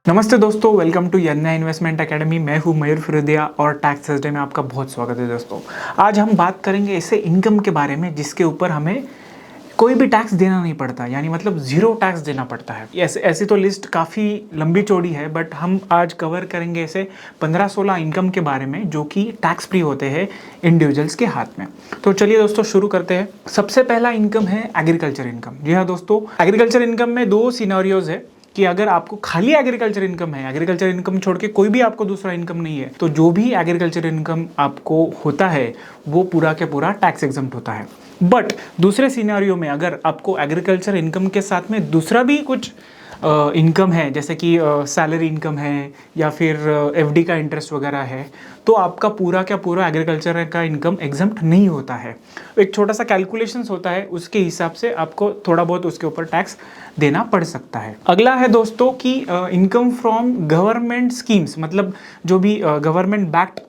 नमस्ते दोस्तों, welcome to Yanna investment academy. मैं हूं मयूर फिरोदिया और टैक्स थर्सडे में आपका बहुत स्वागत है दोस्तों। आज हम बात करेंगे ऐसे इनकम के बारे में जिसके ऊपर हमें कोई भी टैक्स देना नहीं पड़ता, यानी मतलब जीरो टैक्स देना पड़ता है। ऐसी तो लिस्ट काफ़ी लंबी चौड़ी है, बट हम आज कवर करेंगे ऐसे 15-16 इनकम के बारे में जो कि टैक्स फ्री होते हैं इंडिविजुअल्स के हाथ में। तो चलिए दोस्तों शुरू करते हैं। सबसे पहला इनकम है एग्रीकल्चर इनकम। जी हाँ दोस्तों, एग्रीकल्चर इनकम में दो सिनेरियोज है कि अगर आपको खाली एग्रीकल्चर इनकम है, एग्रीकल्चर इनकम छोड़ के कोई भी आपको दूसरा इनकम नहीं है, तो जो भी एग्रीकल्चर इनकम आपको होता है वो पूरा के पूरा टैक्स एग्जम्प्ट होता है। बट दूसरे सिनेरियो में अगर आपको एग्रीकल्चर इनकम के साथ में दूसरा भी कुछ इनकम है, जैसे कि सैलरी इनकम है या फिर एफडी का इंटरेस्ट वगैरह है, तो आपका पूरा क्या पूरा एग्रीकल्चर का इनकम एग्जम्प्ट नहीं होता है। एक छोटा सा कैलकुलेशंस होता है, उसके हिसाब से आपको थोड़ा बहुत उसके ऊपर टैक्स देना पड़ सकता है। अगला है दोस्तों कि इनकम फ्रॉम गवर्नमेंट स्कीम्स, मतलब जो भी गवर्नमेंट बैक्ड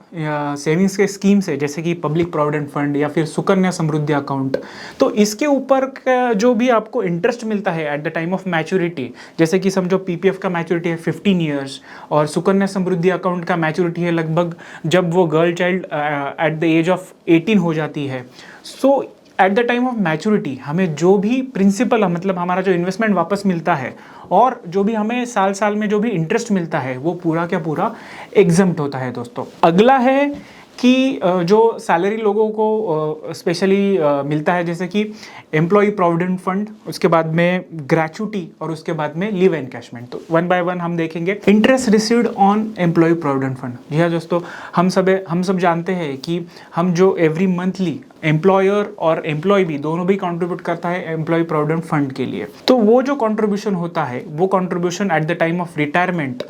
सेविंग्स के स्कीम्स है, जैसे कि पब्लिक प्रोविडेंट फंड या फिर सुकन्या समृद्धि अकाउंट, तो इसके ऊपर जो भी आपको इंटरेस्ट मिलता है eight the time of maturity, जैसे कि समझो पीपीएफ का मैच्योरिटी है 15 ईयर्स और सुकन्या समृद्धि अकाउंट का मैच्योरिटी है लगभग जब वो girl child at the age of 18 हो जाती है। So at the time of maturity हमें जो भी प्रिंसिपल, मतलब हमारा जो इन्वेस्टमेंट वापस मिलता है और जो भी हमें साल साल में जो भी इंटरेस्ट मिलता है वो पूरा क्या पूरा एग्जम्प्ट होता है दोस्तों। अगला है कि जो सैलरी लोगों को स्पेशली मिलता है, जैसे कि एम्प्लॉय प्रोविडेंट फंड, उसके बाद में ग्रेचुटी और उसके बाद में लीव एनकैशमेंट। तो वन बाय वन हम देखेंगे। Interest received on employ provident fund. जी हाँ दोस्तों, हम सब जानते हैं कि हम जो एवरी मंथली एम्प्लॉयर और एम्प्लॉय भी दोनों भी कंट्रीब्यूट करता है एम्प्लॉय प्रोविडेंट फंड के लिए, तो वो जो कंट्रीब्यूशन होता है वो contribution eight the time of retirement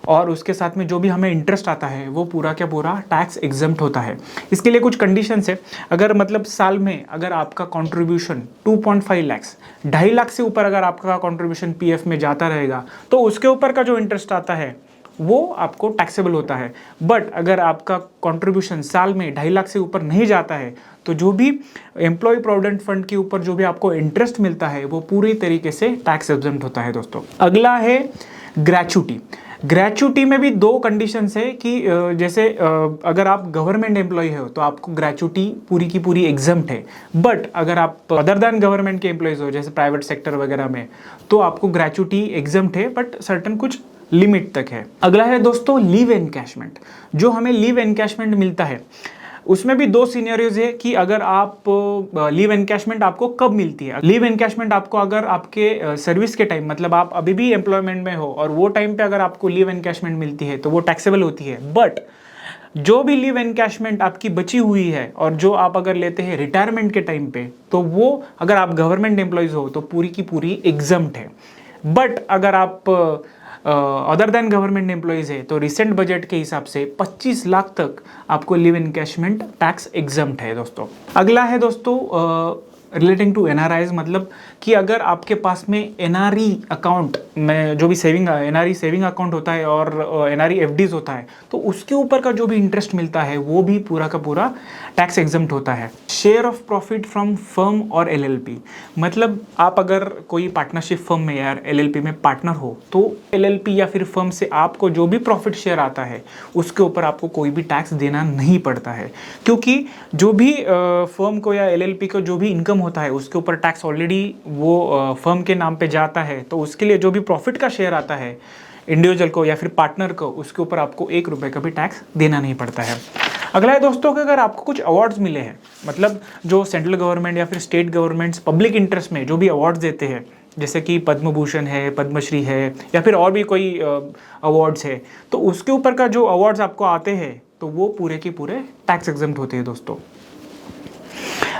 और उसके साथ में जो भी हमें इंटरेस्ट आता है वो पूरा क्या पूरा टैक्स एग्जम्प्ट होता है। इसके लिए कुछ कंडीशंस है। अगर मतलब साल में अगर आपका कंट्रीब्यूशन 2.5 लाख, 2.5 लाख से ऊपर अगर आपका कंट्रीब्यूशन पीएफ में जाता रहेगा तो उसके ऊपर का जो इंटरेस्ट आता है वो आपको टैक्सेबल होता है। बट अगर आपका कंट्रीब्यूशन साल में 2.5 लाख से ऊपर नहीं जाता है तो जो भी एम्प्लॉय प्रोविडेंट फंड के ऊपर जो भी आपको इंटरेस्ट मिलता है वो पूरी तरीके से टैक्स एग्जम्प्ट होता है दोस्तों। अगला है ग्रेचुटी। ग्रेचुटी में भी दो कंडीशंस है कि जैसे अगर आप गवर्नमेंट एम्प्लॉय हो तो आपको ग्रेचुटी पूरी की पूरी एग्जम्प्ट है। बट अगर आप अदर दैन गवर्नमेंट के एम्प्लॉयज हो, जैसे प्राइवेट सेक्टर वगैरह में, तो आपको ग्रेचुटी एग्जम्प्ट है बट सर्टन कुछ लिमिट तक है। अगला है दोस्तों लीव एनकैशमेंट। जो हमें लीव एनकैशमेंट मिलता है उसमें भी दो सिनेरियोज है कि अगर आप लीव एनकैशमेंट आपको कब मिलती है। लीव एनकैशमेंट आपको अगर आपके सर्विस के टाइम, मतलब आप अभी भी एम्प्लॉयमेंट में हो और वो टाइम पे अगर आपको लीव एनकैशमेंट मिलती है तो वो टैक्सेबल होती है। बट जो भी लीव एनकैशमेंट आपकी बची हुई है और जो आप अगर लेते हैं रिटायरमेंट के टाइम पे, तो वो अगर आप गवर्नमेंट एम्प्लॉयज हो तो पूरी की पूरी एग्जम्प्ट है। बट अगर आप अदर देन गवर्नमेंट एम्प्लॉयज है तो रिसेंट बजट के हिसाब से 25 लाख तक आपको लिव एनकैशमेंट टैक्स एग्जम्प्ट है दोस्तों। अगला है दोस्तों रिलेटिंग टू एनआरआईज, मतलब कि अगर आपके पास में एनआरई अकाउंट में जो भी एनआरई सेविंग अकाउंट होता है और एनआरई एफडीज होता है तो उसके ऊपर का जो भी इंटरेस्ट मिलता है वो भी पूरा का पूरा टैक्स एग्जम्प्ट होता है। Share of profit from firm और एलएलपी, मतलब आप अगर कोई पार्टनरशिप फर्म में या एलएलपी में पार्टनर हो तो एलएलपी या फिर फर्म से आपको जो भी प्रॉफिट शेयर आता है उसके ऊपर आपको कोई भी टैक्स देना नहीं पड़ता है, क्योंकि जो भी फर्म को या एलएलपी को जो भी इनकम होता है उसके ऊपर टैक्स ऑलरेडी वो फर्म के नाम पे जाता है। तो उसके लिए जो भी प्रॉफिट का शेयर आता है इंडिविजुअल को या फिर पार्टनर को, उसके ऊपर आपको 1 रुपये का भी टैक्स देना नहीं पड़ता है। अगला है दोस्तों कि अगर आपको कुछ अवार्ड्स मिले हैं, मतलब जो सेंट्रल गवर्नमेंट या फिर स्टेट गवर्नमेंट्स पब्लिक इंटरेस्ट में जो भी अवार्ड्स देते हैं, जैसे कि पद्म भूषण है, पद्मश्री है या फिर और भी कोई अवार्ड्स है, तो उसके ऊपर का जो अवार्ड्स आपको आते हैं तो वो पूरे के पूरे टैक्स एग्जम्प्ट होते हैं दोस्तों।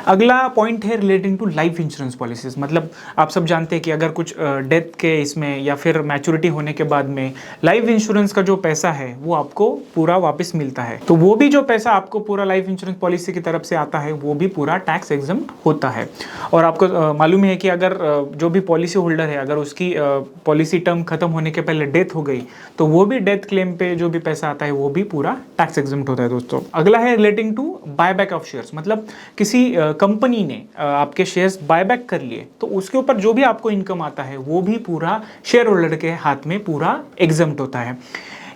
अगला पॉइंट है relating to life insurance policies, मतलब आप सब जानते हैं कि अगर कुछ डेथ के इसमें या फिर मैच्योरिटी होने के बाद में लाइफ इंश्योरेंस का जो पैसा है वो आपको पूरा वापस मिलता है, तो वो भी जो पैसा आपको पूरा लाइफ इंश्योरेंस पॉलिसी की तरफ से आता है वो भी पूरा टैक्स एग्जम्प्ट होता है। और आपको मालूम है कि अगर जो भी पॉलिसी होल्डर है अगर उसकी पॉलिसी टर्म खत्म होने के पहले डेथ हो गई तो वो भी डेथ क्लेम पे जो भी पैसा आता है वो भी पूरा टैक्स एग्जम्प्ट होता है दोस्तों। अगला है relating to buyback of shares, मतलब किसी कंपनी ने आपके शेयर्स बायबैक कर लिए तो उसके ऊपर जो भी आपको इनकम आता है वो भी पूरा शेयर होल्डर के हाथ में पूरा एग्जम्प्ट होता है।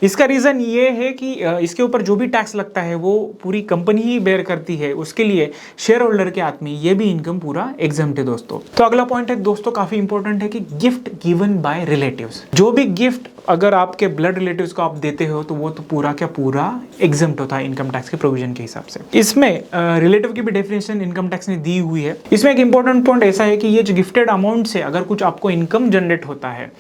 इसका रीज़न ये है कि इसके ऊपर जो भी टैक्स लगता है वो पूरी कंपनी ही बेयर करती है, उसके लिए शेयर होल्डर के हाथ में ये भी इनकम पूरा एग्जम्प्ट है दोस्तों। तो अगला पॉइंट है दोस्तों, काफ़ी इंपॉर्टेंट है कि गिफ्ट गिवन बाय रिलेटिव्स। जो भी गिफ्ट अगर आपके ब्लड रिलेटिव्स को आप देते हो तो वो तो पूरा क्या पूरा एग्जम्प्ट होता है इनकम टैक्स के प्रोविजन के हिसाब से। इसमें रिलेटिव की भी डेफिनेशन इनकम टैक्स ने दी हुई है। इसमें एक इंपॉर्टेंट पॉइंट ऐसा है कि ये जो गिफ्टेड अमाउंट से अगर कुछ आपको इनकम जनरेट होता है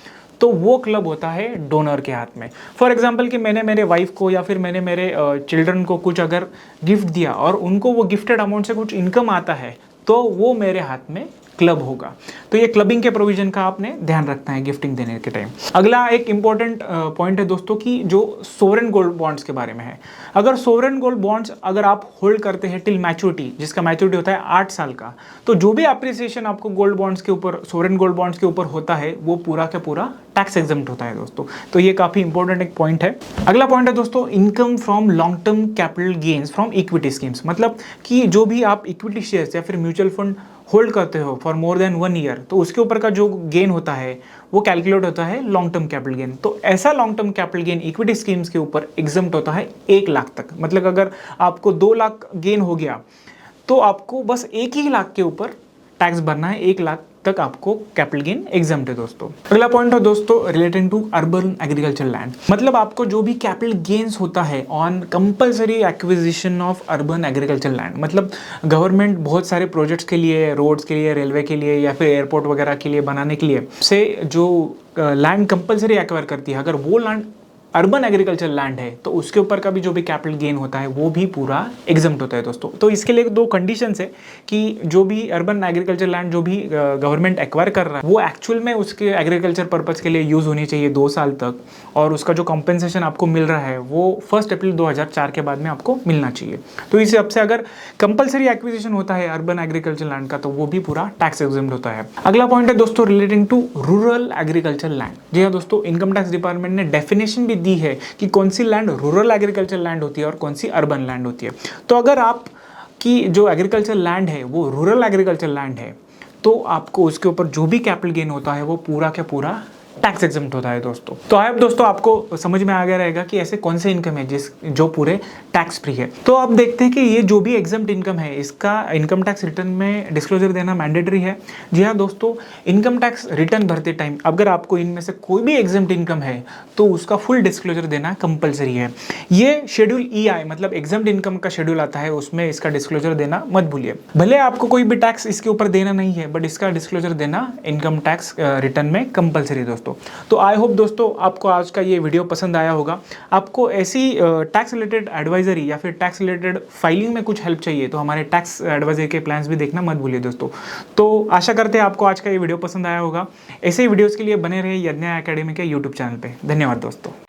तो वो क्लब होता है डोनर के हाथ में। फॉर एग्जांपल कि मैंने मेरे वाइफ को या फिर मैंने मेरे चिल्ड्रन को कुछ अगर गिफ्ट दिया और उनको वो गिफ्टेड अमाउंट से कुछ इनकम आता है तो वो मेरे हाथ में क्लब होगा। तो ये क्लबिंग के प्रोविजन का आपने ध्यान रखना है गिफ्टिंग देने के टाइम। अगला एक इंपॉर्टेंट पॉइंट है दोस्तों कि जो सोवरेन गोल्ड बॉन्ड्स के बारे में है। अगर सोवरेन गोल्ड बॉन्ड्स अगर आप होल्ड करते हैं टिल मैच्योरिटी, जिसका मैच्योरिटी होता है 8 साल का, तो जो भी अप्रिसिएशन आपको गोल्ड बॉन्ड्स के ऊपर, सोवरेन गोल्ड बॉन्ड्स के ऊपर होता है वो पूरा का पूरा टैक्स एग्जम्प्ट होता है दोस्तों। तो ये काफी इंपॉर्टेंट एक पॉइंट है। अगला पॉइंट है दोस्तों, income from long term capital gains from equity schemes. मतलब कि जो भी आप इक्विटी शेयर्स या फिर म्यूचुअल फंड होल्ड करते हो फॉर मोर देन 1 ईयर, तो उसके ऊपर का जो गेन होता है वो कैलकुलेट होता है लॉन्ग टर्म कैपिटल गेन। तो ऐसा long term capital gain equity schemes के ऊपर एग्जम्प्ट होता है 1 लाख तक। मतलब अगर आपको 2 लाख गेन हो गया तो आपको बस 1 ही लाख के ऊपर टैक्स भरना है, 1 लाख तक आपको कैपिटल गेन एग्जम्प्ट है दोस्तों। अगला पॉइंट है दोस्तों related to urban agriculture land. मतलब आपको जो भी कैपिटल गेन्स होता है on compulsory acquisition of urban agriculture land. मतलब गवर्नमेंट बहुत सारे प्रोजेक्ट्स के लिए, रोड्स के लिए, रेलवे के लिए या फिर एयरपोर्ट वगैरह के लिए बनाने के लिए से जो लैंड कंपलसरी एक्वायर करती है, अगर वो लैंड अर्बन एग्रीकल्चर लैंड है तो उसके ऊपर का भी जो भी कैपिटल गेन होता है वो भी पूरा एग्जम्प्ट होता है दोस्तों। तो इसके लिए 2 कंडीशंस है कि जो भी अर्बन एग्रीकल्चर लैंड जो भी गवर्नमेंट एक्वायर कर रहा है वो एक्चुअल में उसके एग्रीकल्चर पर्पस के लिए यूज़ होनी चाहिए 2 साल तक, और उसका जो कंपेंसेशन आपको मिल रहा है वो 1 अप्रैल 2004 के बाद में आपको मिलना चाहिए। तो इस हिसाब से अगर कंपलसरी एक्विजिशन होता है अर्बन एग्रीकल्चर लैंड का तो वो भी पूरा टैक्स एग्जम्प्ट होता है। अगला पॉइंट है दोस्तों relating to rural agriculture land. जी हाँ दोस्तों, इनकम टैक्स डिपार्टमेंट ने डेफिनेशन भी दी है कि कौन सी लैंड रूरल एग्रीकल्चर लैंड होती है और कौन सी अर्बन लैंड होती है। तो अगर आप की जो एग्रीकल्चर लैंड है वो रूरल एग्रीकल्चर लैंड है तो आपको उसके ऊपर जो भी कैपिटल गेन होता है वो पूरा का पूरा टैक्स एग्जम्प्ट होता है दोस्तों। तो आई होप दोस्तों आपको समझ में आ गया रहेगा कि ऐसे कौन से इनकम है जो पूरे टैक्स फ्री है। तो आप देखते हैं कि ये जो भी एग्जम्प्ट इनकम है इसका इनकम टैक्स रिटर्न में डिस्क्लोजर देना मैंडेटरी है। जी हाँ दोस्तों, इनकम टैक्स रिटर्न भरते टाइम अगर आपको इनमें से कोई भी एग्जम्प्ट इनकम है तो उसका फुल डिस्क्लोजर देना कंपलसरी है। ये शेड्यूल EI मतलब एग्जम्प्ट इनकम का शेड्यूल आता है, उसमें इसका डिस्क्लोजर देना मत भूलिए। भले आपको कोई भी टैक्स इसके ऊपर देना नहीं है बट इसका डिस्क्लोजर देना इनकम टैक्स रिटर्न में कंपलसरी दोस्तों। तो आई होप दोस्तों आपको आज का ये वीडियो पसंद आया होगा। आपको ऐसी टैक्स रिलेटेड एडवाइजरी या फिर टैक्स रिलेटेड फाइलिंग में कुछ हेल्प चाहिए तो हमारे टैक्स एडवाइजरी के प्लान्स भी देखना मत भूलिए दोस्तों। तो आशा करते हैं आपको आज का ये वीडियो पसंद आया होगा। ऐसे ही वीडियोज़ के लिए बने रहिए यज्ञ एकेडमी के यूट्यूब चैनल पर। धन्यवाद दोस्तों।